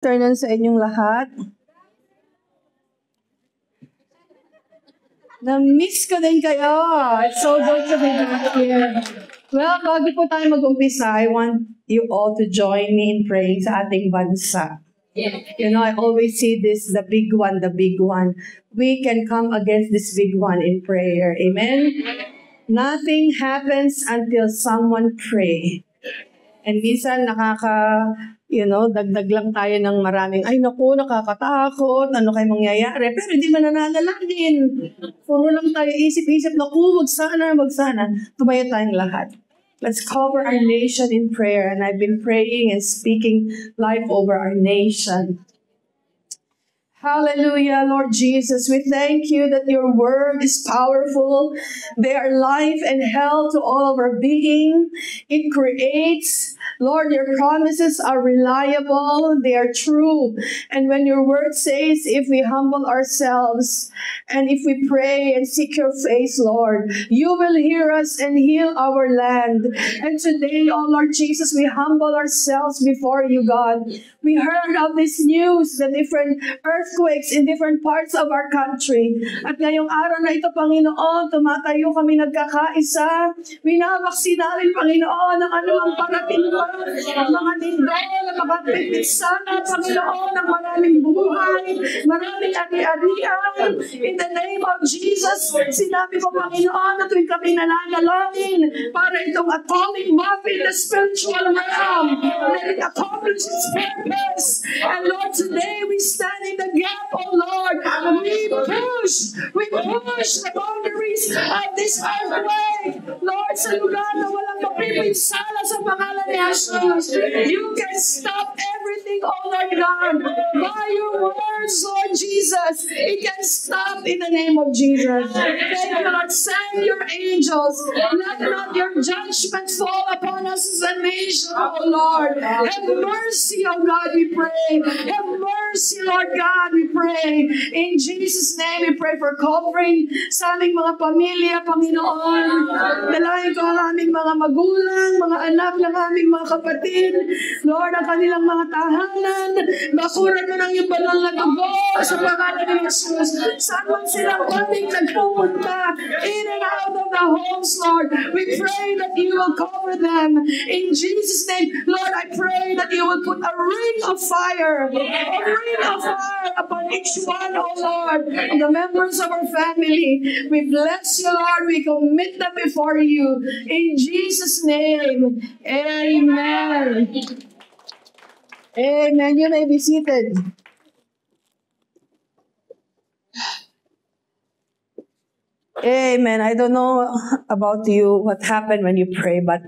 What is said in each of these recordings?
Afternoon sa inyong lahat. Na-miss ko din kayo. It's so good to be back here. Well, bago po tayo mag-umpisa, I want you all to join me in praying sa ating bansa. You know, I always see this, the big one, the big one. We can come against this big one in prayer. Amen? Nothing happens until someone pray. And minsan dagdag lang tayo ng maraming, ay naku, nakakatakot, ano kayo mangyayari, pero hindi mananalangin. Puro lang tayo isip-isip, naku, wag sana. Tumayo tayong lahat. Let's cover our nation in prayer. And I've been praying and speaking life over our nation. Hallelujah, Lord Jesus. We thank you that your word is powerful. They are life and health to all of our being. It creates. Lord, your promises are reliable. They are true. And when your word says, if we humble ourselves and if we pray and seek your face, Lord, you will hear us and heal our land. And today, oh Lord Jesus, we humble ourselves before you, God. We heard of this news, the different earthquakes in different parts of our country. At ngayong araw na ito, Panginoon, tumatayo kami nagkakaisa. Winabaksin namin, Panginoon, ang anumang parating pa, mga lindol, mga pipinsana, Panginoon, ng maraming buhay, maraming ari-arian. In the name of Jesus, sinabi mo, Panginoon, na tuwing kami nananalangin para itong atomic bomb in the spiritual realm, that it accomplishes its purpose. And Lord, today we stand in the gap, oh Lord. We push the boundaries of this earthquake. Lord, sa lugar na walang mapipinsala sa pangalan ni Jesus, you can stop everything, oh Lord God. By your words, Lord Jesus, it can stop in the name of Jesus. Thank you, Lord. Send your angels. Let not your judgment fall upon us as a nation, oh Lord. Have mercy, oh God, we pray. Have mercy, Lord God, we pray. In Jesus' name, we pray for covering sa aming mga pamilya, Panginoon. Dalayan ko ang aming mga magulang, mga anak ng aming mga kapatid. Lord, ang kanilang mga tahanan. Bakuran mo ng iyong banal na dugo sa pangalan ni Jesus. Saan man silang kaming nagpupunta, in and out of the homes, Lord. We pray that you will cover them. In Jesus' name, Lord, I pray that you will put a ring of fire upon each one, oh Lord, the members of our family. We bless you, Lord. We commit them before you. In Jesus' name, amen. Amen. You may be seated. Amen. I don't know about you, what happened when you pray, but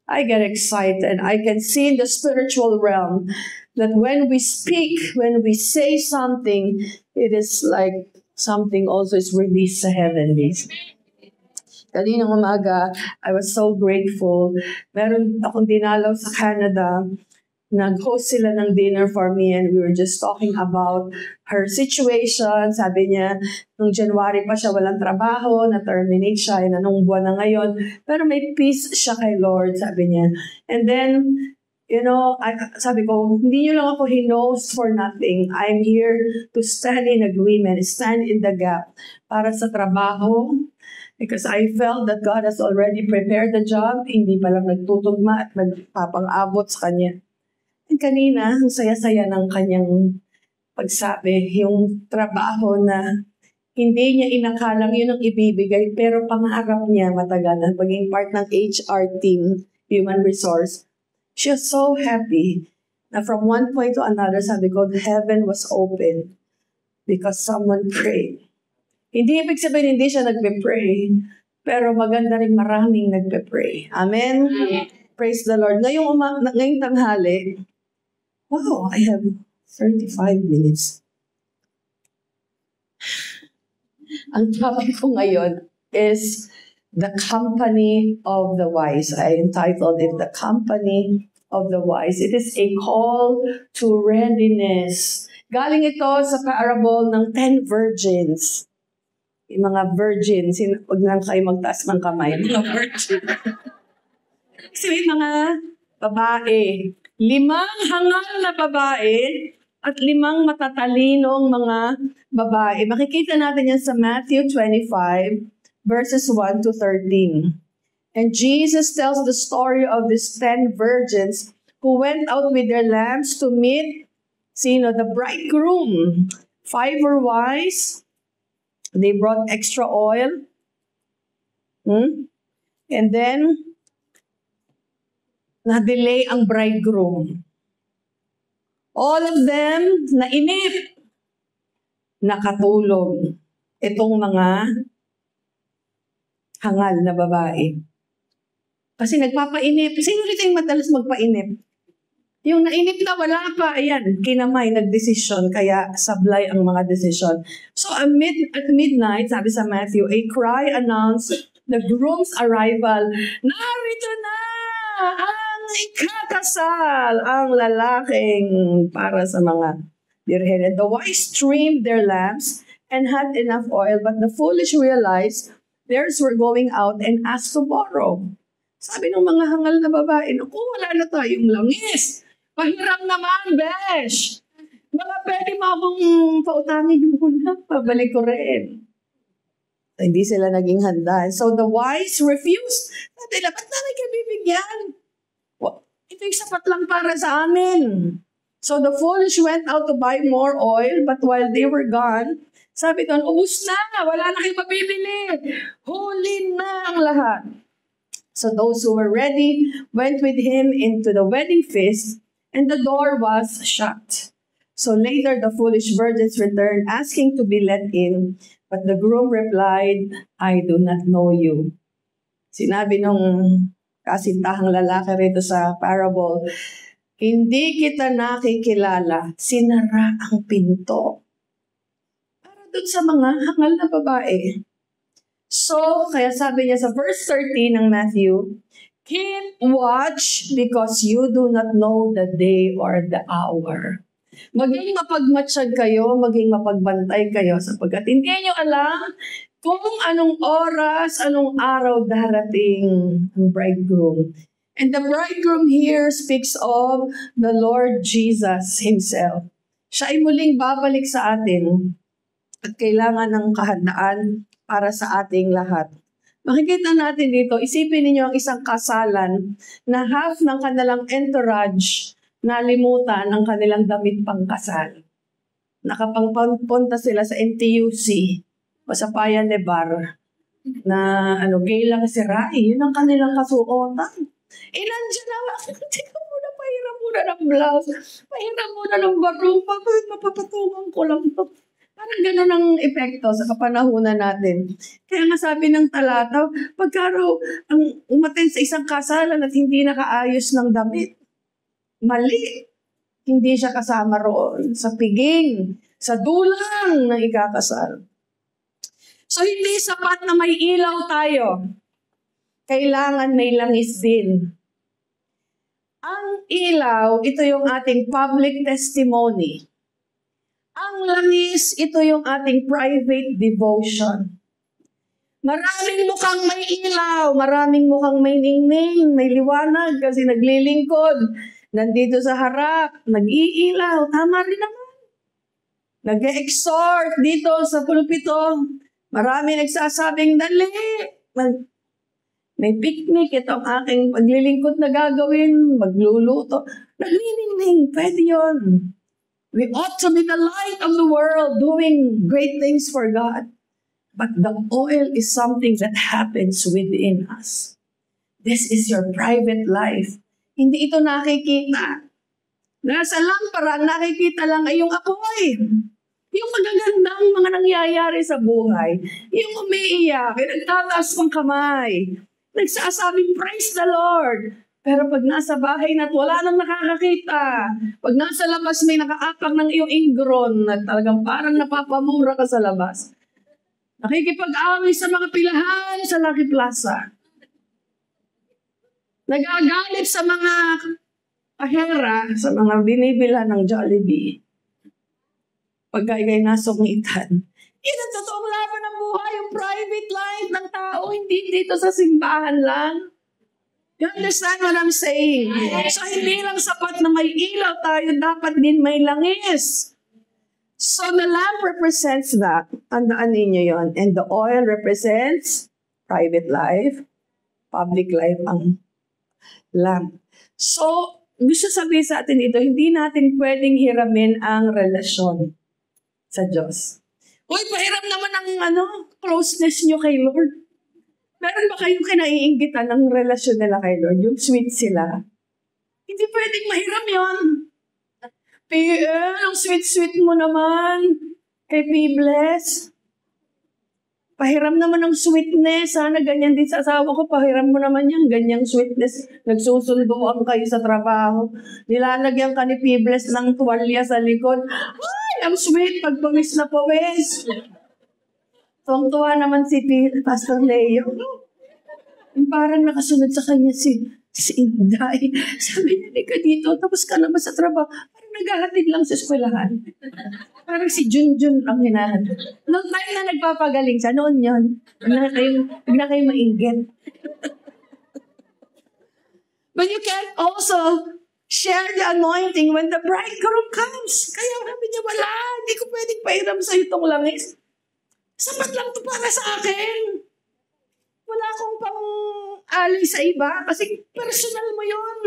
I get excited. I can see in the spiritual realm that when we speak, when we say something, it is like something also is released sa heavenlies. Kaninang umaga, I was so grateful. Meron akong dinalaw sa Canada. Nag-host sila ng dinner for me and we were just talking about her situation. Sabi niya, nung January pa siya walang trabaho, na-terminate siya, and anong buwan na ngayon. Pero may peace siya kay Lord, sabi niya. And then, sabi ko, hindi niyo lang ako hinost for nothing. I'm here to stand in agreement, stand in the gap para sa trabaho. Because I felt that God has already prepared the job, hindi pa lang nagtutugma at nagpapang-abot sa kanya. And kanina, ang saya-saya ng kanyang pagsabi, yung trabaho na hindi niya inakalang yun ang ibibigay, pero pangarap niya matagalan, maging part ng HR team, human resource. She was so happy na from one point to another, sabi ko, heaven was open because someone prayed. Hindi ibig sabihin hindi siya nagpe-pray, pero maganda rin maraming nagpe-pray. Amen? Praise the Lord. Ngayong tanghali, wow, I have 35 minutes. Ang topic ko ngayon is The Company of the Wise. I entitled it The Company of the Wise. It is a call to readiness. Galing ito sa parable ng 10 virgins. Yung mga virgins, huwag lang kayo magtaas ng kamay. Mga virgins. Kasi may mga babae, 5 hangal na babae at 5 matatalinong mga babae. Makikita natin yan sa Matthew 25, verses 1 to 13. And Jesus tells the story of these 10 virgins who went out with their lamps to meet, the bridegroom. 5 were wise. They brought extra oil. And then, na-delay ang bridegroom. All of them, nainip, nakatulog. Itong mga hangal na babae. Kasi nagpapainip. Sino rin yung madalas magpainip? Yung nainip na wala pa, ayan, kinamay, nagdesisyon, kaya sablay ang mga desisyon. So at midnight, sabi sa Matthew, a cry announced the groom's arrival. Narito na ang ikakasal, ang lalaking para sa mga birhen. And the wise trimmed their lamps and had enough oil, but the foolish realized theirs were going out and asked to borrow. Sabi ng mga hangal na babae, naku, wala na tayong langis. Pahiram naman, besh. Mga pwede mo akong pautangin muna, pabalik ko rin. So, hindi sila naging handa. So the wise refused. Sabi na, ba't namin kayo bibigyan? Well, ito'y sapat lang para sa amin. So the foolish went out to buy more oil, but while they were gone, sabi doon, ubus na, wala na kayo mabibili. Huli na ang lahat. So those who were ready went with him into the wedding feast, and the door was shut. So later the foolish virgins returned, asking to be let in. But the groom replied, I do not know you. Sinabi nung kasintahang lalaki rito sa parable, hindi kita nakikilala, sinara ang pinto. Para doon sa mga hangal na babae. So, kaya sabi niya sa verse 13 ng Matthew, keep watch because you do not know the day or the hour. Maging mapagmatsyag kayo, maging mapagbantay kayo sapagkat hindi niyo alam kung anong oras, anong araw darating ang bridegroom. And the bridegroom here speaks of the Lord Jesus Himself. Siya ay muling babalik sa atin at kailangan ng kahandaan para sa ating lahat. Makikita natin dito, isipin niyo ang isang kasalan na half ng kanilang entourage nalimutan ang kanilang damit pangkasal. Nakapangpunta sila sa NTUC o sa Paya Nebar na gay lang si Rai. Yun ang kanilang kasuotan. Nandiyan naman, tika muna, pahiram muna ng blouse, pahiram muna ng barong, mapapatungan ko lang ito. Parang gano'n ang epekto sa kapanahunan natin. Kaya nga sabi ng talata, pagka raw ang umaten sa isang kasalan at hindi nakaayos ng damit, mali. Hindi siya kasama roon sa piging, sa dulang ng ikakasal. So hindi sapat na may ilaw tayo. Kailangan may langis din. Ang ilaw, ito yung ating public testimony. Ang langis, ito yung ating private devotion. Maraming mukhang may ilaw, maraming mukhang may ningning, may liwanag kasi naglilingkod. Nandito sa harap, nag-iilaw, tama rin naman. Nag-exhort dito sa pulpito. Marami nagsasabing, dali. May picnic, ito ang aking paglilingkod na gagawin, magluluto. Nagniningning, pwede yun. We ought to be the light of the world, doing great things for God. But the oil is something that happens within us. This is your private life. Hindi ito nakikita. Nasa lampara, nakikita lang ay yung apoy. Yung magagandang mga nangyayari sa buhay. Yung umiiyak, yung nagtataas ng kamay. Nagsasabing, praise the Lord. Pero pag nasa bahay na wala nang nakakakita, pag nasa labas may nakaapak ng iyong ingron na talagang parang napapamura ka sa labas. Nakikipag-away sa mga pilahan sa Lucky Plaza. Nagagalit sa mga ahera, sa mga binibila ng Jollibee. Pag kayo nasungitan. Yan ang totoong laban ng buhay, yung private life ng tao, hindi dito sa simbahan lang. You understand what I'm saying? So, hindi lang sapat na may ilaw tayo, dapat din may langis. So, the lamp represents that. Tandaan ninyo yon. And the oil represents private life, public life ang lamp. So, gusto sabihin sa atin ito, hindi natin pwedeng hiramin ang relasyon sa Diyos. Uy, pahiram naman ang closeness nyo kay Lord. Meron ba kayong kinaiinggitan ng relasyon nila kay Lord? Yung sweet sila? Hindi pwedeng mahiram yon. PL, ang sweet-sweet mo naman. Kay P-Bless. Pahiram naman ng sweetness. Sana ganyan din sa asawa ko. Pahiram mo naman yan. Ganyang sweetness. Nagsusunduan kayo sa trabaho. Nilalagyan ka ni P-Bless ng tuwalya sa likod. Ay, ang sweet. Pagpawis na pawis. Tuwang-tuwa naman si Pastor Leo. Yung parang nakasunod sa kanya si Inday. Sabi niya, ka dito, tapos ka naman sa trabaho. Parang naghahatid lang sa eskwelahan. Parang si Junjun ang hinahatid. Noong time na nagpapagaling siya, noon yun. Huwag na kayong mainggit. But you can also share the anointing when the bridegroom comes. Kaya sabi niya, wala, hindi ko pwedeng pahiram sa'yo itong langis. Sapat lang ito para sa akin. Wala akong pang-alay sa iba kasi personal mo yun.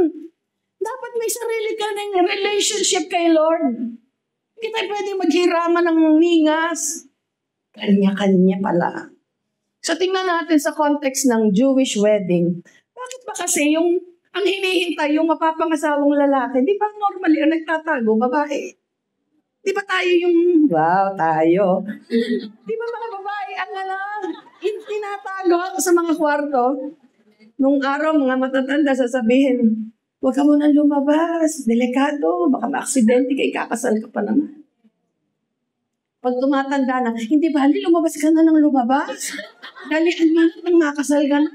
Dapat may sarili ka ng relationship kay Lord. Hindi tayo pwede maghiraman ng ningas. Kanya-kanya pala. So tingnan natin sa context ng Jewish wedding. Bakit ba kasi ang hinihintay yung mapapangasawang lalaki, di ba normally ang nagtatago, babae? Di ba tayo yung, wow, tayo. Di ba mga babae, tinatago sa mga kwarto? Nung araw, mga matatanda sasabihin, huwag ka munang lumabas, delikado, baka ma-aksidente kay kakasal ka pa naman. Pag tumatanda na, hindi ba, lumabas ka na ng lumabas? Dalian mo na nang makasal ka na.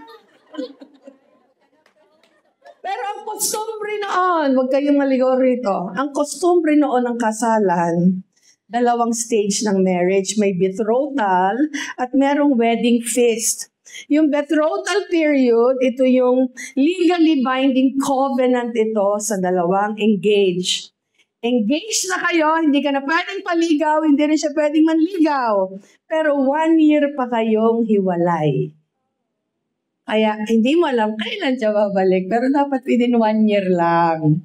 Pero ang costumbre noon, huwag kayong maligaw rito, ang costumbre noon ng kasalan, dalawang stage ng marriage, may betrothal at merong wedding feast. Yung betrothal period, ito yung legally binding covenant ito sa dalawang engaged. Engaged na kayo, hindi ka na pwedeng paligaw, hindi rin siya pwedeng manligaw. Pero 1 year pa kayong hiwalay. Kaya hindi mo alam kailan siya babalik, pero dapat within 1 year lang.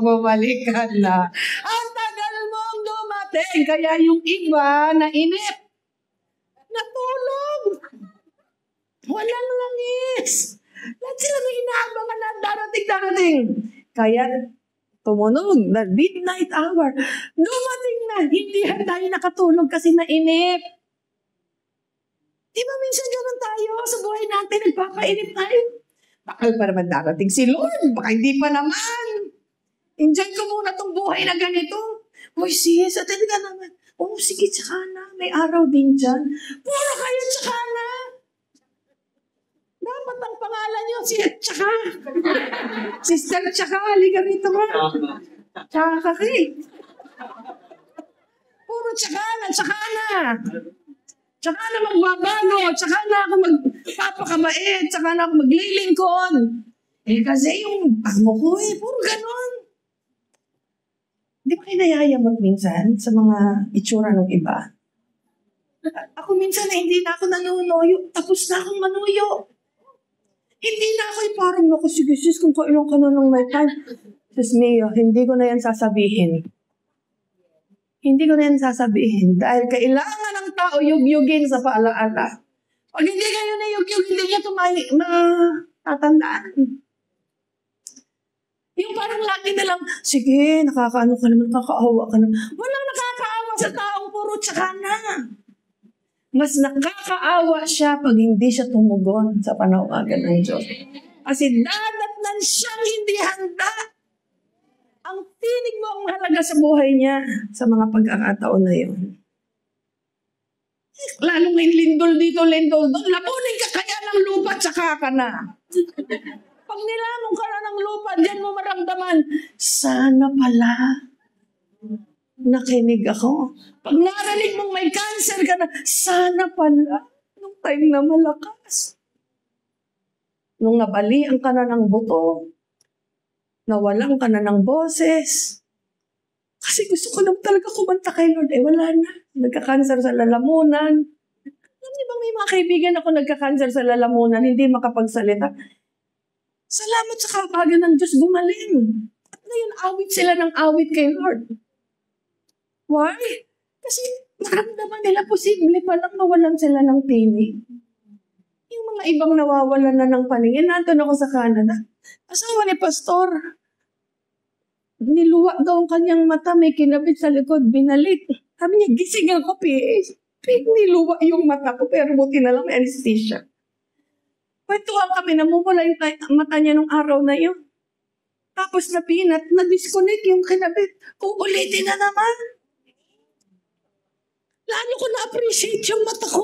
Bumalik ka na. Ang tagal mong dumating, kaya yung iba na inip, natulog. Walang langis. Lahat sila na inaabangan na darating. Kaya tumunog na midnight hour. Dumating na, hindi tayo nakatulog kasi nainip. Di ba minsan gano'n tayo sa buhay natin, nagpapainip tayo? Bakal pa naman darating si Lord, baka hindi pa naman. Enjoy ko muna tong buhay na ganito. Uy, sis, atid ka naman. Oh, sige, tsaka na. May araw din dyan. Puro kayo tsaka na. Dapat ang pangalan nyo, si Tsaka. Sister Tsaka, halika rito nga. Tsaka ka kay. Puro tsaka na, tsaka na. Tsaka na magbabago, tsaka na ako magpapakabait, tsaka na ako maglilingkod. Kasi yung pagmo ko puro ganon. Di ba kayo nayayamot minsan sa mga itsura ng iba? Ako minsan hindi na ako nanunuyo, tapos na akong manuyo. Hindi na ako parang ako, sige sis, kung kailan ka na ng my time. Sis Mio, hindi ko na yan sasabihin. Hindi ko na yan sasabihin dahil kailangan ng tao yugyugin sa paalaala. Pag hindi kayo na yugyug, hindi niya ito matatandaan. Yung parang lagi na lang, sige, nakakaano ka naman, nakakaawa ka naman. Walang nakakaawa sa taong puro tsaka na. Mas nakakaawa siya pag hindi siya tumugon sa panawagan ng Diyos. Kasi dadatnan siyang hindi handa. Ang tinig mo ang mahalaga sa buhay niya sa mga pagkakataon na yun. Lalo ngayong lindol dito, lindol doon. Lamunin ka kaya ng lupa, tsaka ka na. Pag nilamong ka na ng lupa, diyan mo maramdaman, sana pala nakinig ako. Pag narinig mong may cancer ka na, sana pala nung time na malakas. Nung nabalian ka na ng buto, nawalan ka na ng boses. Kasi gusto ko lang talaga kumanta kay Lord. Wala na. Nagka-cancer sa lalamunan. Alam niyo ba may mga kaibigan ako nagka-cancer sa lalamunan, hindi makapagsalita. Salamat sa kabagan ng Diyos, gumaling. At ngayon, awit sila ng awit kay Lord. Why? Kasi naramdaman nila posible palang mawalan sila ng tinig. Yung mga ibang nawawalan na ng paningin, nandun ako sa Canada. Asawa ni Pastor, niluwa daw ang kanyang mata, may kinabit sa likod, binalik. Sabi niya, gising ako, niluwa yung mata ko, pero buti na lang may anesthesia. Kwentuhan kami, namumula yung mata niya nung araw na yun. Tapos na-disconnect yung kinabit. Uulitin na naman. Lalo ko na-appreciate yung mata ko.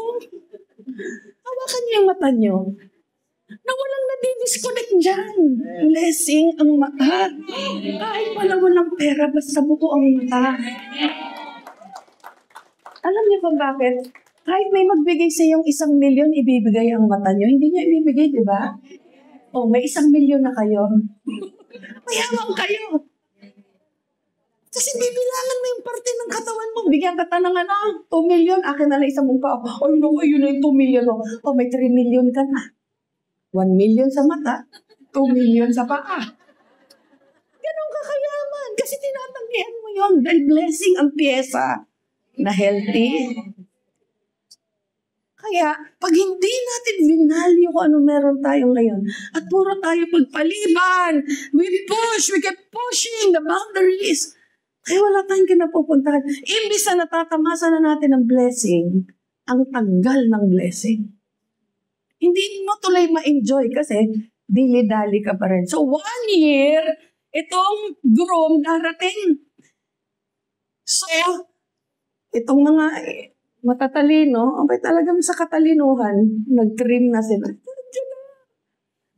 Hawakan niyo yung mata niyo. Na walang nadi-disconnect dyan. Blessing ang mata. Kahit wala walang pera, basta buo ang mata. Alam niyo kung bakit? Kahit may magbigay sa iyong 1 milyon, ibibigay ang mata niyo. Hindi niya ibibigay, di ba? O, may 1 milyon na kayo. Mayaman kayo. Kasi bibilangan mo yung parte ng katawan mo. Bigyan ka ng 2 milyon, akin na lang 1 mong paa. Ay, naku, yun na yung 2 milyon. O, may 3 milyon ka na. 1 milyon sa mata, 2 milyon sa paa. Ganun ka kayaman. Kasi tinatanggihan mo yun. Dahil blessing ang pyesa na healthy. Kaya, pag hindi natin vinalyo kung ano meron tayo ngayon, at puro tayo pagpaliban, we keep pushing the boundaries, kaya wala tayong kinapupuntahan. Imbis na natatamasa na natin ang blessing, ang tanggal ng blessing. Hindi mo tuloy ma-enjoy kasi dili-dali ka pa rin. So 1 year, itong groom darating. So, itong mga matatalino, okay, talagang sa katalinuhan, nag-trim na sila.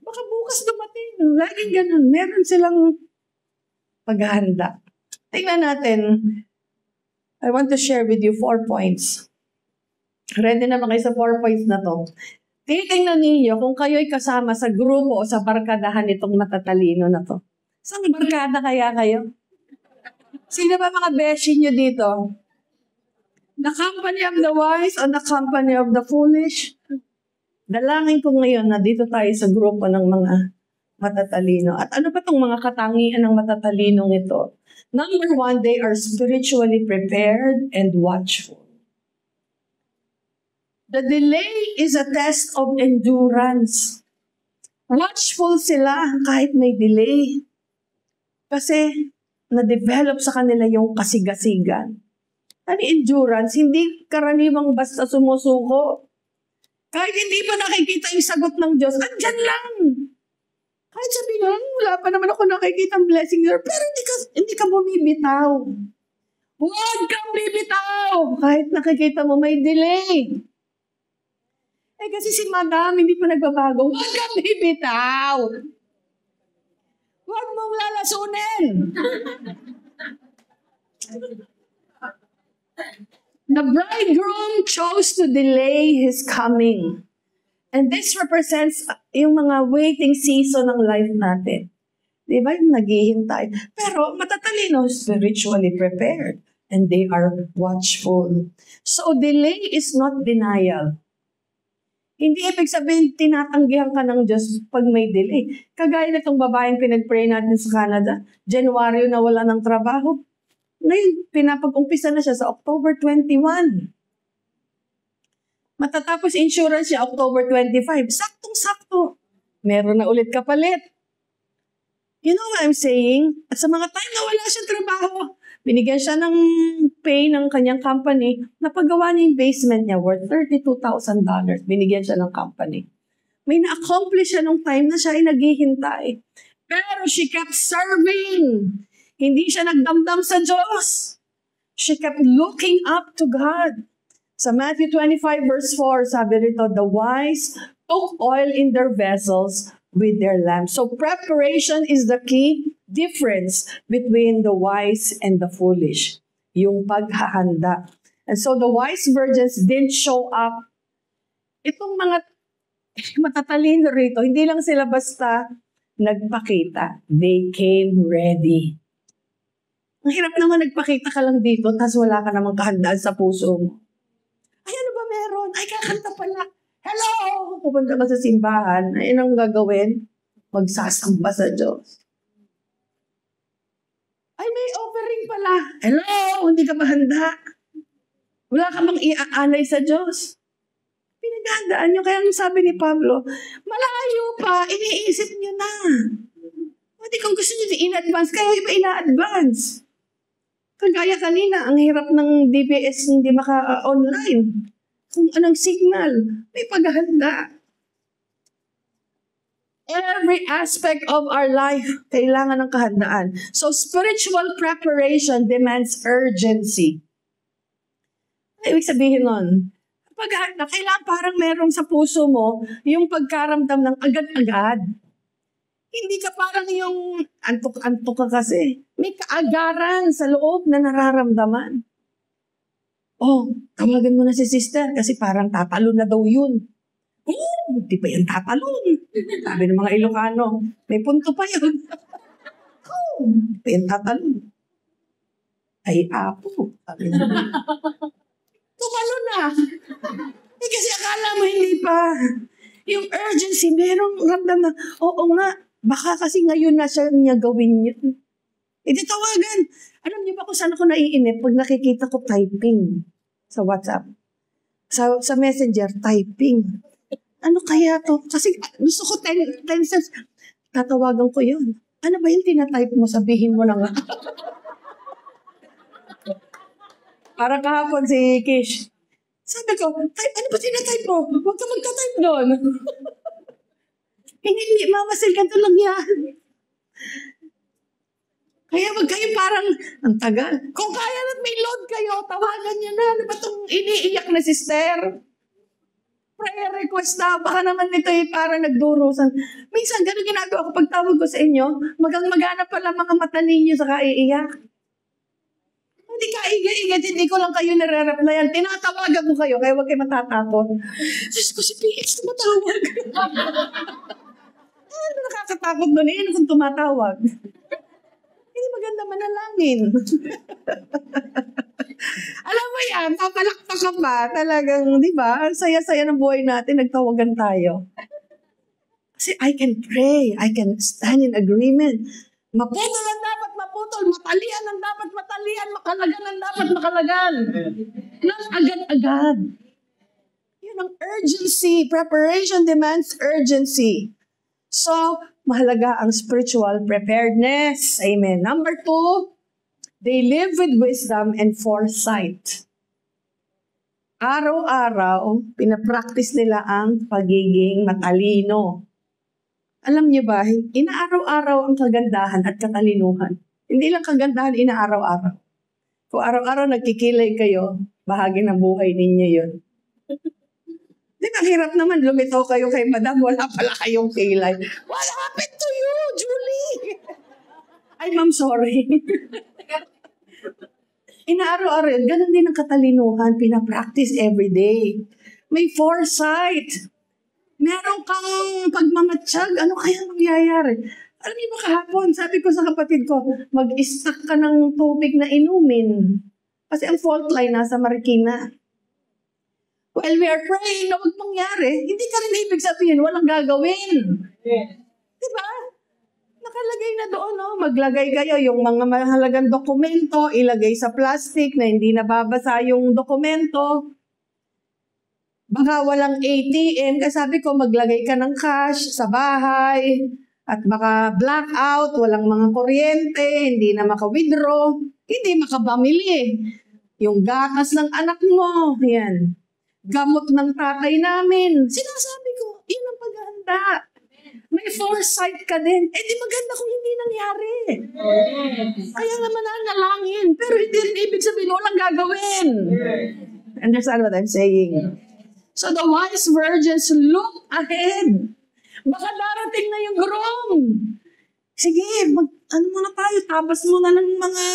Baka bukas dumating. Laging ganun. Meron silang paghahanda. Tingnan natin. I want to share with you 4 points. Ready naman kayo sa 4 points na to. Titingnan ninyo kung kayo'y kasama sa grupo o sa barkadahan itong matatalino na to. Saan barkada kaya kayo? Sino ba mga beshi nyo dito? The company of the wise or the company of the foolish? Dalangin ko ngayon na dito tayo sa grupo ng mga matatalino. At ano ba itong mga katangian ng matatalinong ito? Number 1, they are spiritually prepared and watchful. The delay is a test of endurance. Watchful sila kahit may delay. Kasi na-develop sa kanila yung kasigasigan. Ano endurance? Hindi karaniwang basta sumusuko. Kahit hindi pa nakikita yung sagot ng Diyos, andyan lang. Kahit sabihin, wala pa naman ako nakikita ang blessing there, pero hindi ka bumibitaw. Huwag kang bibitaw! Kahit nakikita mo may delay. Kasi si Madam, hindi pa nagbabago. Huwag kang bibitaw. Huwag mong lalasunin. The bridegroom chose to delay his coming. And this represents yung mga waiting season ng life natin. Di ba? Yung naghihintay. Pero matatalino, spiritually prepared. And they are watchful. So delay is not denial. Hindi ibig sabihin, tinatanggihan ka ng Diyos pag may delay. Kagaya na itong babaeng pinag-pray natin sa Canada, January na wala ng trabaho. Ngayon, pinapag-umpisa na siya sa October 21. Matatapos insurance siya October 25. Saktong-sakto. Meron na ulit kapalit. You know what I'm saying? At sa mga time na wala siyang trabaho, binigyan siya ng pay ng kanyang company, napagawa niya yung basement niya worth $32,000. Binigyan siya ng company. May na-accomplish siya nung time na siya ay naghihintay. Pero she kept serving. Hindi siya nagdamdam sa Diyos. She kept looking up to God. Sa Matthew 25 verse 4, sabi rito, the wise took oil in their vessels with their lamps. So preparation is the key difference between the wise and the foolish. Yung paghahanda. And so the wise virgins didn't show up. Itong mga Matatalino rito, hindi lang sila basta nagpakita. They came ready. Ang hirap naman nagpakita ka lang dito, tapos wala ka namang kahandaan sa puso mo. Ay, ano ba meron? Ay, kakanta pala. Hello! Pupunta ka sa simbahan. Ay, anong gagawin? Magsasamba sa Diyos. Ay, may offering pala. Hello! Hindi ka mahanda. Wala ka bang iaanay sa Diyos? Pinaghandaan nyo. Kaya sabi ni Pablo, malayo pa, iniisip nyo na. Hindi kung gusto nyo in-advance, kaya iba ina-advance. Kagaya kanina, ang hirap ng DBS hindi maka-online. Kung anong signal, may paghahanda. Every aspect of our life, kailangan ng kahandaan. So, spiritual preparation demands urgency. Ano ibig sabihin nun? Paghahanda, kailangan parang merong sa puso mo yung pagkaramdam ng agad-agad. Hindi ka parang yung antok-antok ka kasi. May kaagaran sa loob na nararamdaman. Oh, tawagan mo na si sister kasi parang tatalon na daw yun. Oh, di pa yan tatalon. Sabi ng mga Ilocano, may punto pa yun. Oh, di pa yan tatalon. Ay, apo. Sabi na. Tumalo na. Eh, kasi akala mo hindi pa. Yung urgency, merong ramdam na, oo nga, baka kasi ngayon na siya niya gawin yun. E di tawagan. Alam niyo ba kung saan ako naiinip pag nakikita ko typing sa WhatsApp? Sa Messenger, typing. Ano kaya to? Kasi gusto ko 10 cents. Tatawagan ko yun. Ano ba yung tinatype mo? Sabihin mo na nga. Para kahapon si Kish. Sabi ko, ano ba tinatype mo? Huwag ka magka-type doon. Hindi, mamasil ka lang yan. Kaya wag kayo parang, ang tagal. Kung kaya na may load kayo, tawagan niyo na. Ano ba itong iniiyak na sister? Prayer request na. Baka naman nito parang nagdurusan. Minsan, gano'n ginagawa ko pagtawag ko sa inyo, magang-magana pala mga mata ninyo sa kaiiyak. Hindi ka iga-iga, hindi ko lang kayo nare-replyan. Tinatawagan ko kayo, kaya wag kayo matatakot. Diyos ko, si PX tumatawag. Ano nakakatakot doon? Ano kung tumatawag? Hindi maganda manalangin. Alam mo yan, papalakpak ka pa. Talagang, di ba? Saya-saya ng buhay natin, nagtawagan tayo. Kasi I can pray. I can stand in agreement. Maputol ang dapat maputol. Matalian ang dapat matalian. Makalagan ang dapat makalagan. Nang agad-agad. Yun ang urgency. Preparation demands urgency. So, mahalaga ang spiritual preparedness. Amen. Number 2, they live with wisdom and foresight. Araw-araw, pinapractice nila ang pagiging matalino. Alam niyo ba, inaaraw-araw ang kagandahan at katalinuhan. Hindi lang kagandahan, inaaraw-araw. Kung araw-araw nagkikilay kayo, bahagi ng buhay ninyo yun. Di ba, hirap naman, lumitaw kayo kay madam, wala pala kayong kilay. What happened to you, Julie? Ay, ma'am, sorry. Inaaraw-araw, ganun din ang katalinuhan, pinapractice every day. May foresight. Meron kang pagmamatsyag, ano kaya mangyayari? Alam niyo ba kahapon, sabi ko sa kapatid ko, mag-stock ka ng tubig na inumin. Kasi ang fault line nasa Marikina. While we are praying na huwag mangyari, hindi ka rin ibig sabihin, walang gagawin. Diba? Nakalagay na doon, no? Maglagay kayo yung mga mahalagang dokumento, ilagay sa plastic na hindi nababasa yung dokumento. Baka walang ATM, kasi sabi ko maglagay ka ng cash sa bahay, at baka blackout, walang mga kuryente, hindi na maka-withdraw, hindi makabamili. Yung gatas ng anak mo, yan. Gamot ng tatay namin. Sinasabi ko, yun ang paghahanda. May foresight ka din. Eh di maganda kung hindi nangyari. Kaya naman nanalangin. Pero hindi rin ibig sabihin, walang gagawin. Understand what I'm saying? So the wise virgins look ahead. Baka darating na yung groom. Sige, ano muna tayo, tabas muna ng mga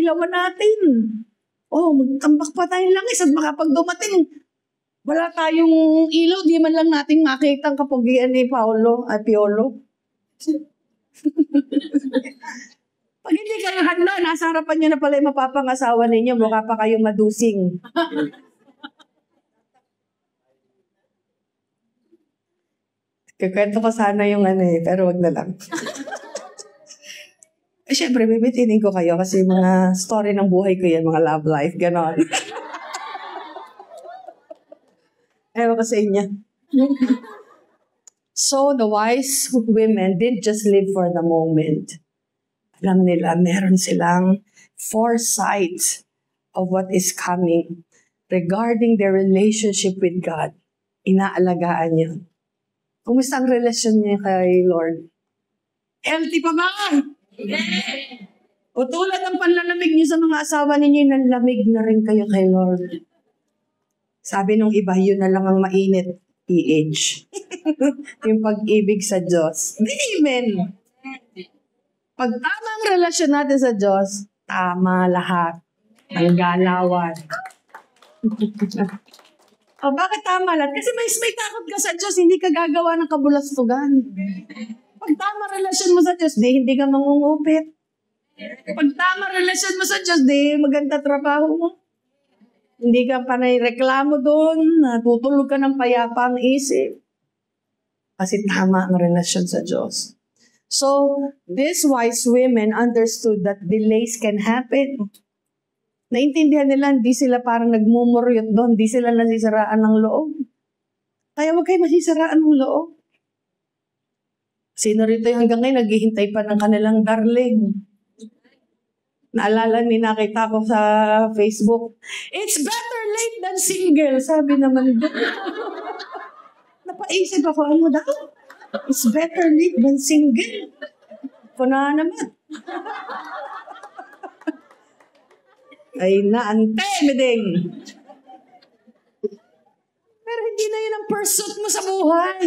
ilawan natin. Oh, magtambak pa tayong langis at baka pag dumating, Wala tayong ilaw, di man lang natin makita ang kapugian ni Piolo. Pag hindi kayo handa, nasa harapan nyo na pala yung mapapangasawa ninyo, mukha pa kayong madusing. Kikwento ko sana yung pero wag na lang. Siyempre, bibitinin ko kayo kasi mga story ng buhay ko yan, mga love life, ganon. Ewan ko sa inyo. So, the wise women didn't just live for the moment. Alam nila, meron silang foresight of what is coming regarding their relationship with God. Inaalagaan yun. Kumusta ang relasyon niya kay Lord? Healthy pa ba? Yes. O tulad ng panlalamig niyo sa mga asawa ninyo, nanlamig na rin kayo kay Lord. Sabi nung iba, yun na lang ang mainit, PH. Yung pag-ibig sa Diyos. Amen. Pag tama ang relasyon natin sa Diyos, tama lahat. Ang galawan. O bakit tama lahat? Kasi may takot ka sa Diyos, hindi ka gagawa ng kabulastugan. Pag tama relasyon mo sa Diyos, hindi ka mangungupit. Pag tama relasyon mo sa Diyos, maganda trabaho mo. Hindi ka panay reklamo doon, natutulog ka ng payapa ang isip. Kasi tama ang relasyon sa Diyos. So, these wise women understood that delays can happen. Naintindihan nila, hindi sila parang nagmumuryot doon, hindi sila nasisiraan ng loob. Kaya huwag kayo masisiraan ng loob. Sino rito yung hanggang ngayon naghihintay pa ng kanilang darling? Naalala ni nakita ko sa Facebook, it's better late than single, sabi naman doon. Napaisip ako, ano daw? It's better late than single. Kuna naman. Ay naante, meding. Pero hindi na yun ang pursuit mo sa buhay.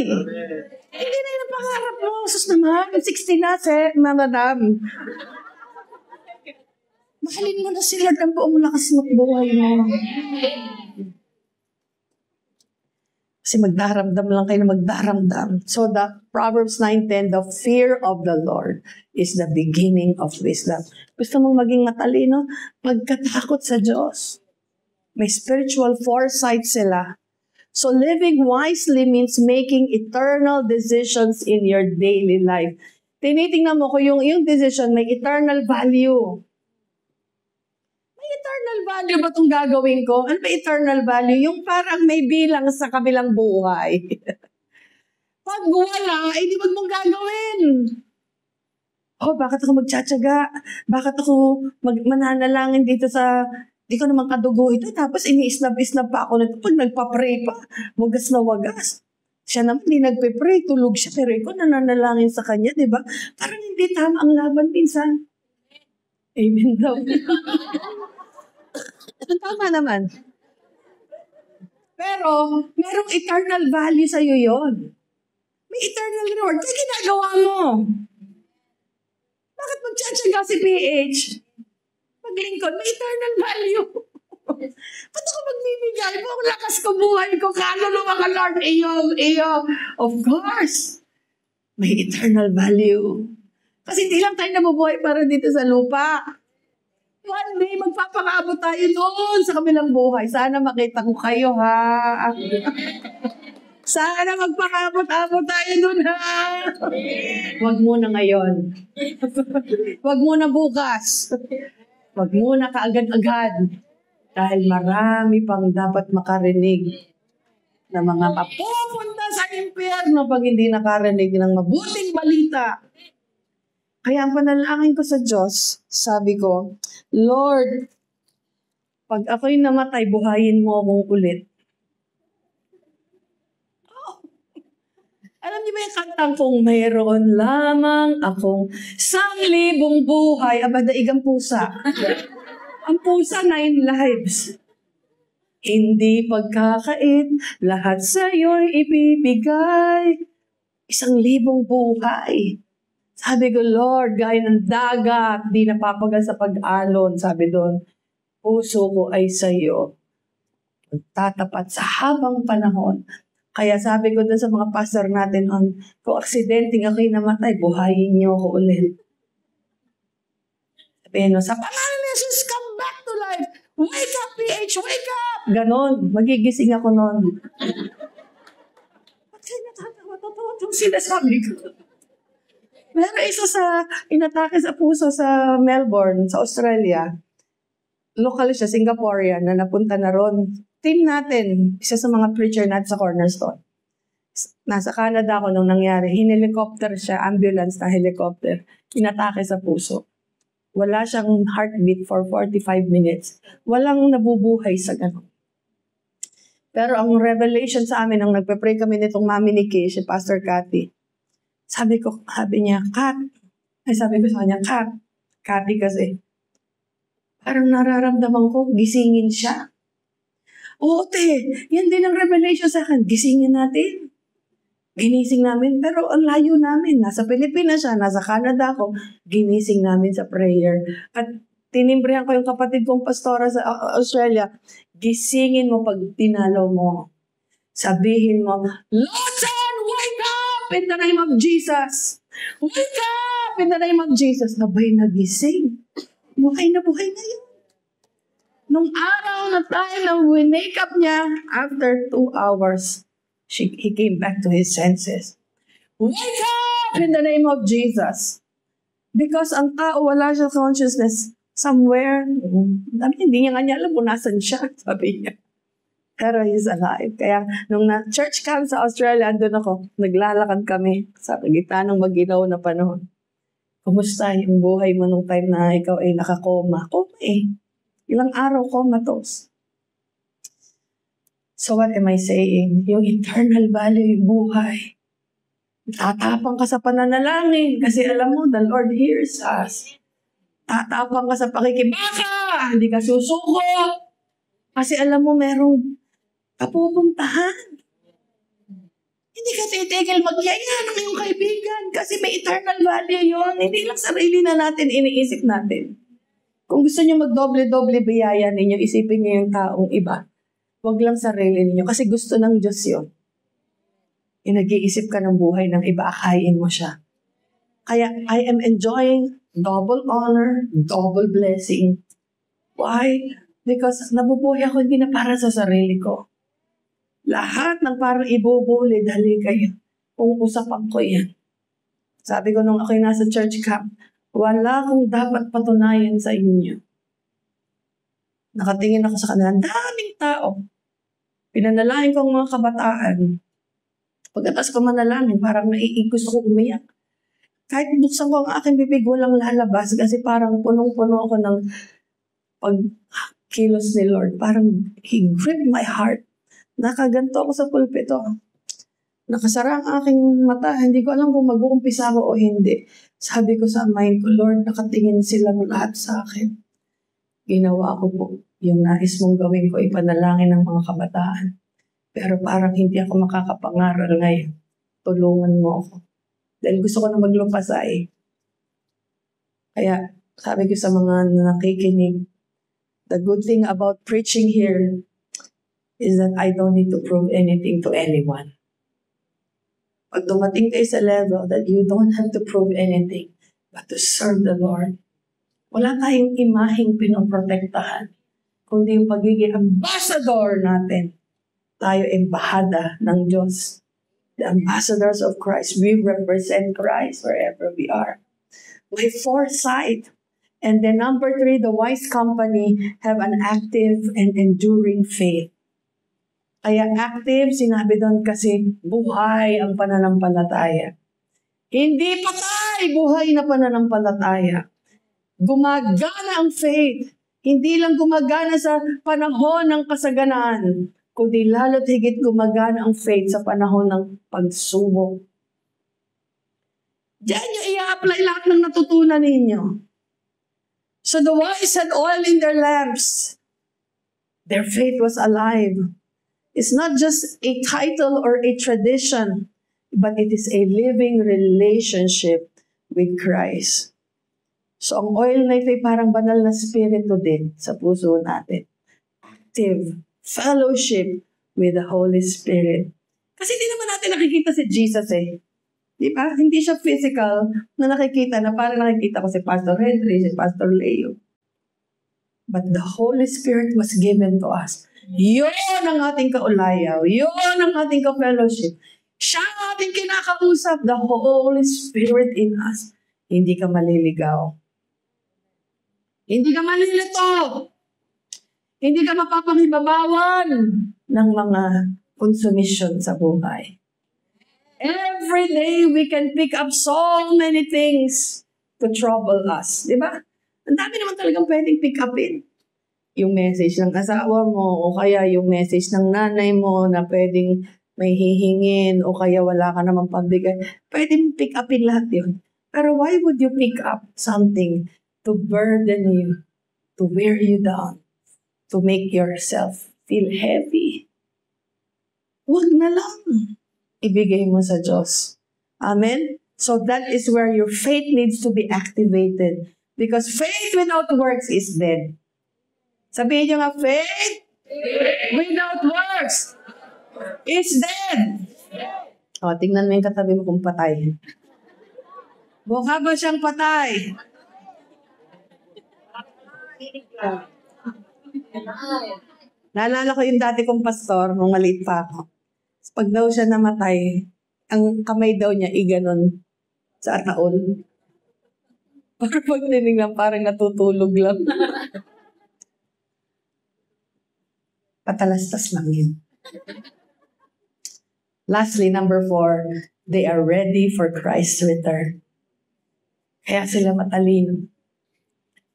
Hindi na yun ang pangarap mo. Sus naman, 60 na, madam. Mahalin mo na si Lord ang buong lakas ng buhay mo. Kasi magdaramdam lang kayo na magdaramdam. So the Proverbs 9:10, the fear of the Lord is the beginning of wisdom. Gusto mong maging matalino? Pagkatakot sa Diyos. May spiritual foresight sila. So living wisely means making eternal decisions in your daily life. Tinitingnan mo kung yung decision may eternal value. Eternal value ba itong gagawin ko? Ano ba eternal value? Yung parang may bilang sa kabilang buhay. Pag wala, di wag mong gagawin. Oh, bakit ako magtsatsaga? Bakit ako mananalangin dito sa, di ko naman kadugo ito, tapos ini-snap-snap pa ako nito. Pag nagpa-pray pa, wagas na wagas. Siya naman, di nagpe-pray, tulog siya, pero ikaw nananalangin sa kanya, di ba? Parang hindi tama ang laban minsan. Amen daw. Tama naman. Pero, merong eternal value sa'yo yon. May eternal reward. Kaya ginagawa mo. Bakit magtsatsaga si PH? Maglingkod, may eternal value. Ba't ako magbibigay mo? Ang lakas ko, buhay ko, kaluluwa ka, Lord. Iyo. Of course. May eternal value. Kasi hindi lang tayo nabubuhay para dito sa lupa. One day, magpapakaabot tayo doon sa kabilang buhay. Sana makita ko kayo, ha? Sana magpakaabot-abot tayo doon, ha? Huwag muna ngayon. Huwag muna bukas. Huwag muna kaagad-agad. Dahil marami pang dapat makarinig na mga mapupunta sa impyerno pag hindi nakarinig ng mabuting balita. Kaya ang panalangin ko sa Diyos, sabi ko, Lord, pag ako'y namatay, buhayin mo akong ulit. Oh. Alam niyo ba yung kantang kung mayroon lamang akong 1,000 buhay, abadaigang pusa. Ang pusa, 9 lives. Hindi pagkakait, lahat sa'yo'y ibibigay. 1,000 buhay. Sabi ko, Lord, gaya ng dagat, di napapagal sa pag-alon. Sabi doon, puso ko ay sa iyo. tatapat sa habang panahon. Kaya sabi ko doon sa mga pastor natin, kung aksidenteng ako'y namatay, buhayin niyo ako ulit. Sabihin mo, sa pangalan ni Jesus, come back to life. Wake up, PH, wake up! Ganon, magigising ako noon. Ba't kayo natatawa? Totoo itong sinasabi ko. Meron isa sa inatake sa puso sa Melbourne, sa Australia. Local siya, Singaporean, na napunta na ron. Team natin, isa sa mga preacher natin sa Cornerstone. Nasa Canada ako nung nangyari. Helicopter siya, ambulance na helicopter. Inatake sa puso. Wala siyang heartbeat for 45 minutes. Walang nabubuhay sa gano'n. Pero ang revelation sa amin, nang nagpe-pray kami nitong mami ni Kay, si Pastor Cathy, sabi niya, Kat. Sabi ko sa kanya, Kat. Cathy kasi. Parang nararamdaman ko, gisingin siya. Oo, te. Yan din ang revelation sa akin. Gisingin natin. Ginising namin. Pero ang layo namin. Nasa Pilipinas siya. Nasa Canada ako. Ginising namin sa prayer. At tinimbrihan ko yung kapatid kong pastora sa Australia. Gisingin mo pag tinalaw mo. Sabihin mo, Lawson, wake up in the name of Jesus. Wake up in the name of Jesus. Nabay nagising. Buhay na yun. Nung araw na time na winake up niya, after 2 hours, he came back to his senses. Wake up in the name of Jesus. Because ang tao, wala siya consciousness somewhere. Hindi niya nga niya alam kung nasan siya, sabi niya. Pero he's alive. Kaya nung church camp sa Australia, andun ako, naglalakad kami sa gitna ng maginaw na panahon. Kumusta yung buhay mo nung time na ikaw ay nakakoma? Koma eh. Ilang araw comatose. So what am I saying? Yung eternal value, yung buhay. Tatapang ka sa pananalangin kasi alam mo, the Lord hears us. Tatapang ka sa pakikibaka, hindi ka susuko. Kasi alam mo, merong kapupuntahan. Hindi ka titigil magyaya ng iyong kaibigan kasi may eternal value yun. Hindi lang sarili na natin iniisip natin. Kung gusto niyo magdoble-doble biyaya ninyo, isipin niyo yung taong iba. Huwag lang sarili ninyo kasi gusto ng Diyos yun. Yung nag-iisip ka ng buhay ng iba, akayin mo siya. Kaya I am enjoying double honor, double blessing. Why? Because nabubuhay ako hindi na para sa sarili ko. Lahat ng parang ibubulid, hali kayo. Kung usapan ko yan. Sabi ko nung ako'y nasa church camp, wala akong dapat patunayan sa inyo. Nakatingin ako sa kanila, daming tao. Pinanalangin ko ang mga kabataan. Pagkatas ko manalangin, parang gusto ko umiyak. Kahit buksan ko ang aking bibig, walang lalabas kasi parang punong-puno ako ng pagkilos ni Lord. Parang He gripped my heart. Nakaganto ako sa pulpito. Nakasara ang aking mata. Hindi ko alam kung mag-uumpisa ako o hindi. Sabi ko sa mind ko, Lord, nakatingin silang lahat sa akin. Ginawa ko po yung nais mong gawin ko, ipanalangin ng mga kabataan. Pero parang hindi ako makakapangaral ngayon. Tulungan mo ako. Dahil gusto ko na maglumpasay. Kaya sabi ko sa mga nakikinig, the good thing about preaching here is that I don't need to prove anything to anyone. Pag dumating kayo sa level that you don't have to prove anything but to serve the Lord, wala tayong imaheng pinoprotektahan, kundi yung pagiging ambassador natin. Tayo embahada ng Diyos. The ambassadors of Christ. We represent Christ wherever we are. May foresight. And then number 3, the wise company have an active and enduring faith. Kaya active, sinabi doon kasi buhay ang pananampalataya. Hindi patay, buhay na pananampalataya. Gumagana ang faith. Hindi lang gumagana sa panahon ng kasaganaan, kundi lalo't higit gumagana ang faith sa panahon ng pagsubok. Diyan nyo i-apply lahat ng natutunan ninyo. So the wise had oil in their lamps. Their faith was alive. It's not just a title or a tradition, but it is a living relationship with Christ. So ang oil na ito ay parang banal na spirito din sa puso natin. Active fellowship with the Holy Spirit. Kasi hindi naman natin nakikita si Jesus eh. Di ba? Hindi siya physical na nakikita na parang nakikita ko si Pastor Henry, si Pastor Leo. But the Holy Spirit was given to us. Yun ang ating kaulayaw. Yun ang ating ka-fellowship. Siya ang ating kinakausap. The Holy Spirit in us. Hindi ka maliligaw. Hindi ka malilito. Hindi ka mapapangibabawan ng mga consumption sa buhay. Every day, we can pick up so many things to trouble us. Di ba? Ang dami naman talagang pwedeng pick upin. Yung message ng asawa mo, o kaya yung message ng nanay mo na pwedeng may hihingin, o kaya wala ka namang pambigay. Pwedeng pick upin lahat yun. Pero why would you pick up something to burden you, to wear you down, to make yourself feel heavy? Huwag na lang. Ibigay mo sa Diyos. Amen? So that is where your faith needs to be activated. Because faith without works is dead. Sabihin nyo nga, faith without works is dead. O, tingnan mo yung katabi mo kung patay. Mukha ba siyang patay? Naalala ko yung dati kong pastor, nung maliit pa ako. Pag daw siya namatay, ang kamay daw niya iganon sa ataol. Parang pag tinignan, parang natutulog lang. Patalastas lang yun. Lastly, number 4, they are ready for Christ's return. Kaya sila matalino.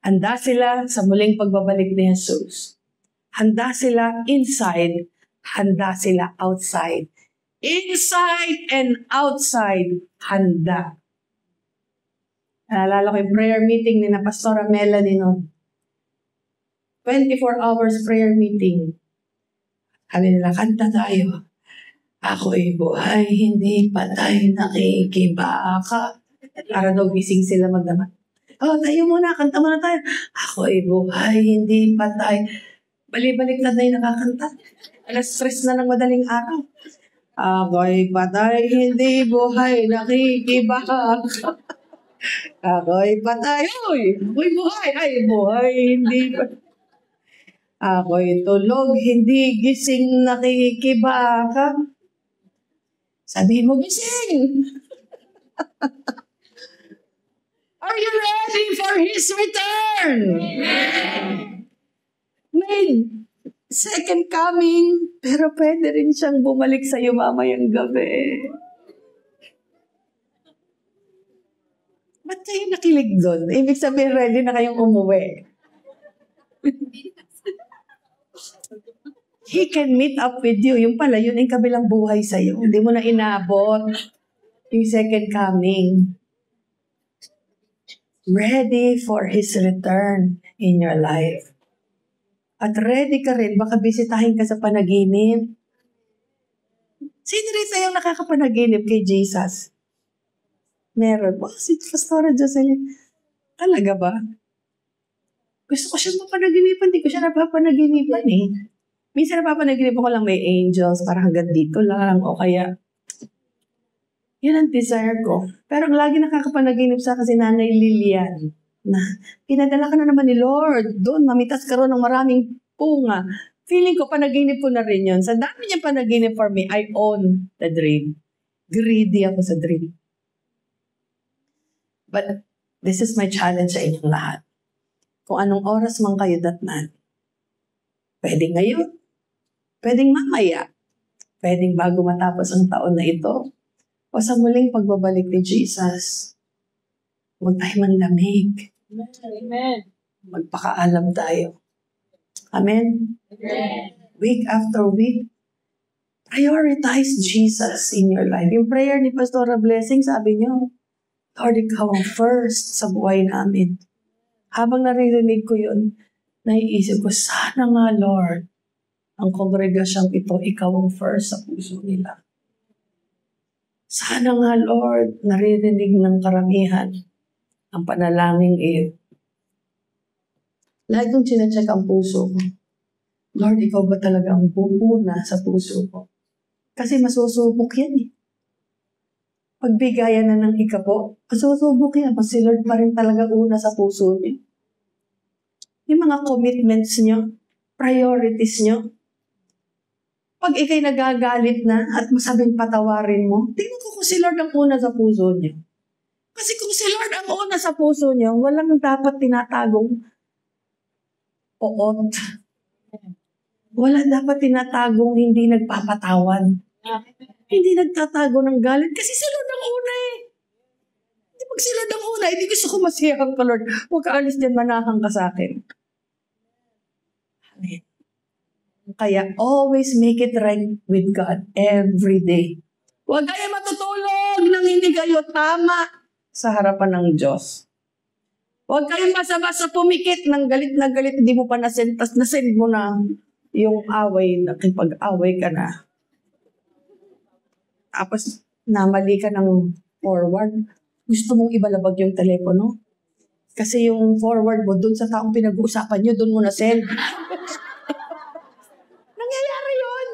Handa sila sa muling pagbabalik ni Jesus. Handa sila inside, handa sila outside. Inside and outside, handa. Naalala ko yung prayer meeting ni na Pastora Melanie noon. 24 hours prayer meeting. Sabi nila, kanta tayo. Ako'y buhay, hindi patay, nakikibaka. Para daw gising sila magdamag. Oh, tayo muna, kanta muna tayo. Ako'y buhay, hindi patay. Bali-balik na yung nakakanta. Alas 3 na ng madaling araw. Ako'y patay, hindi buhay, nakikibaka. Ako'y patay, ako'y buhay, ay buhay, hindi patay. Ako'y tulog, hindi gising, nakikibaka. Sabihin mo, gising! Are you ready for His return? May second coming, pero pwede rin siyang bumalik sa iyo mamayang gabi. Ba't kayo nakilig doon? Ibig sabihin, ready na kayong umuwi. He can meet up with you. Yung pala, yun ang kabilang buhay sa'yo. Hindi mo na inabot yung second coming. Ready for His return in your life. At ready ka rin, baka bisitahin ka sa panaginip. Sino rin sa'yo nakakapanaginip kay Jesus? Meron. Baka si Pastora Jocelyn. Talaga ba? Gusto ko siya mapanaginipan. Hindi ko siya napapanaginipan eh. Minsan napapanaginipan ko lang may angels, parang hanggang dito lang, o kaya, yun ang desire ko. Pero lagi nakakapanaginip sa kasi Nanay Lilian, na pinadala ka na naman ni Lord, doon, mamitas ka ron ng maraming punga. Feeling ko, panaginip ko na rin yun. Sa dami niya panaginip for me, I own the dream. Greedy ako sa dream. But this is my challenge sa inyong lahat. Kung anong oras man kayo datnan, pwedeng ngayon, pwedeng mamaya, pwedeng bago matapos ang taon na ito, o sa muling pagbabalik ni Jesus, huwag tayo manlamig. Amen. Magpakaalam tayo. Amen? Amen. Week after week, prioritize Jesus in your life. Yung prayer ni Pastora Blessing, sabi niyo, Lord, ikaw ang first sa buhay namin. Habang naririnig ko yun, naiisip ko, sana nga, Lord, ang kongregasyong ito, ikaw ang first sa puso nila. Sana nga, Lord, naririnig ng karamihan ang panalangin iyo. Lagi kong chinecheck ang puso ko. Lord, ikaw ba talaga ang una sa puso ko? Kasi masusubok yan eh. Pagbigayan na ng ikapo, masusubok yan. Si Lord pa rin talaga una sa puso niyo. Yung mga commitments niyo, priorities niyo. Pag ikay nagagalit na at masabing patawarin mo, tingnan ko kung si Lord ang una sa puso niyo. Kasi kung si Lord ang una sa puso niyo, walang dapat tinatagong poot. Wala dapat tinatagong hindi nagpapatawad. Hindi nagtatago ng galit kasi si Lord ang una eh. Hindi pag si Lord ang una, hindi gusto ko masiyahang ka, Lord. Huwag ka alis dyan, manahang ka sa akin. Amen. Kaya always make it right with God every day. Huwag kayo matutulog nang hindi kayo tama sa harapan ng Diyos. Huwag kayong basta-basta pumikit ng galit na galit, hindi mo pa nasend, tas nasend mo na yung away, nakipag-away ka na. Tapos, namali ka ng forward. Gusto mong ibalabag yung telepono? Kasi yung forward mo, dun sa taong pinag-uusapan nyo, dun mo na-send. Nangyayari yun.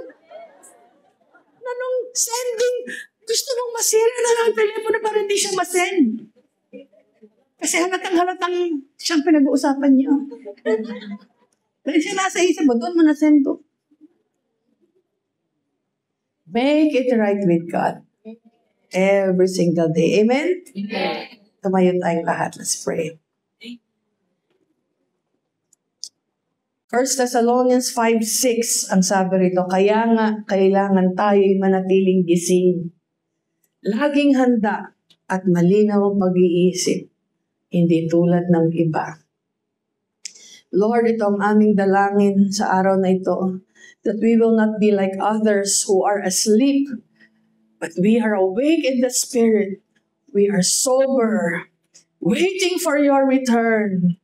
Na nung sending, gusto mong masira na lang ang telepono para hindi siya masend. Kasi halatang siyang pinag-uusapan nyo. Dahil siya nasa isip mo, doon mo na-send to. Make it right with God. Every single day. Amen? Amen. Tumayo tayong lahat. Let's pray. 1 Thessalonians 5:6 ang sabi rito, kaya nga kailangan tayo'y manatiling gising. Laging handa at malinaw ang pag-iisip. Hindi tulad ng iba. Lord, ito ang aming dalangin sa araw na ito, that we will not be like others who are asleep, but we are awake in the Spirit. We are sober, waiting for your return.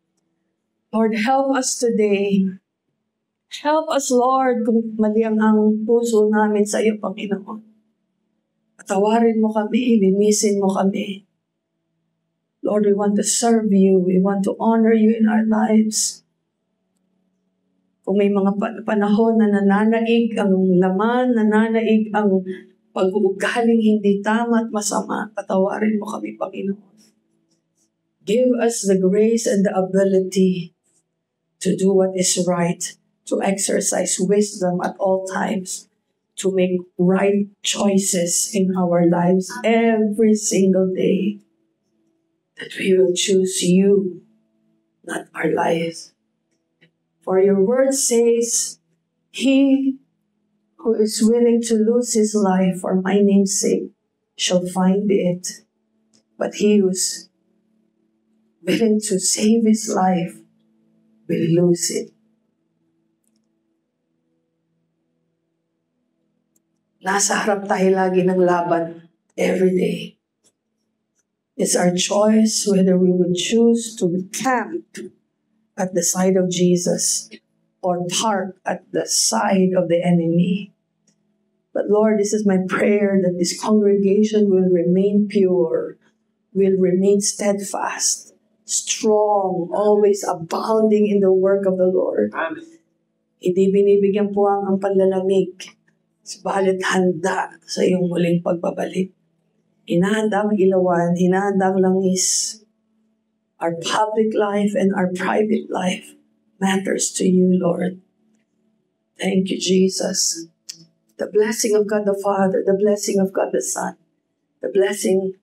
Lord, help us today. Help us, Lord, kung mali ang puso namin sa iyo, Panginoon. Patawarin mo kami, linisin mo kami. Lord, we want to serve you. We want to honor you in our lives. Kung may mga panahon na nananaig ang laman, nananaig ang pag-uugaling hindi tama at masama, patawarin mo kami, Panginoon. Give us the grace and the ability to do what is right, to exercise wisdom at all times, to make right choices in our lives every single day. That we will choose you, not our lives. For your word says, he who is willing to lose his life for my name's sake shall find it. But he who is willing to save his life will lose it. Nasa harap tayo lagi ng laban every day. It's our choice whether we would choose to camp at the side of Jesus or park at the side of the enemy. But Lord, this is my prayer that this congregation will remain pure, will remain steadfast, strong, always abounding in the work of the Lord. Amen. Hindi binibigyan po ang panlalamig, subalit handa sa iyong muling pagbabalik. Hinahanda ang ilawan, hinahanda ang langis. Our public life and our private life matters to you, Lord. Thank you, Jesus. The blessing of God the Father, the blessing of God the Son, the blessing,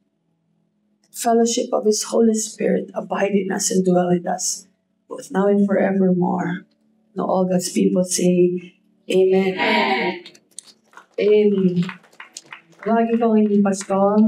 fellowship of His Holy Spirit abide in us and dwell in us, both now and forevermore. Now all God's people say, Amen. Amen. Amen. Lagi kong hindi pastor,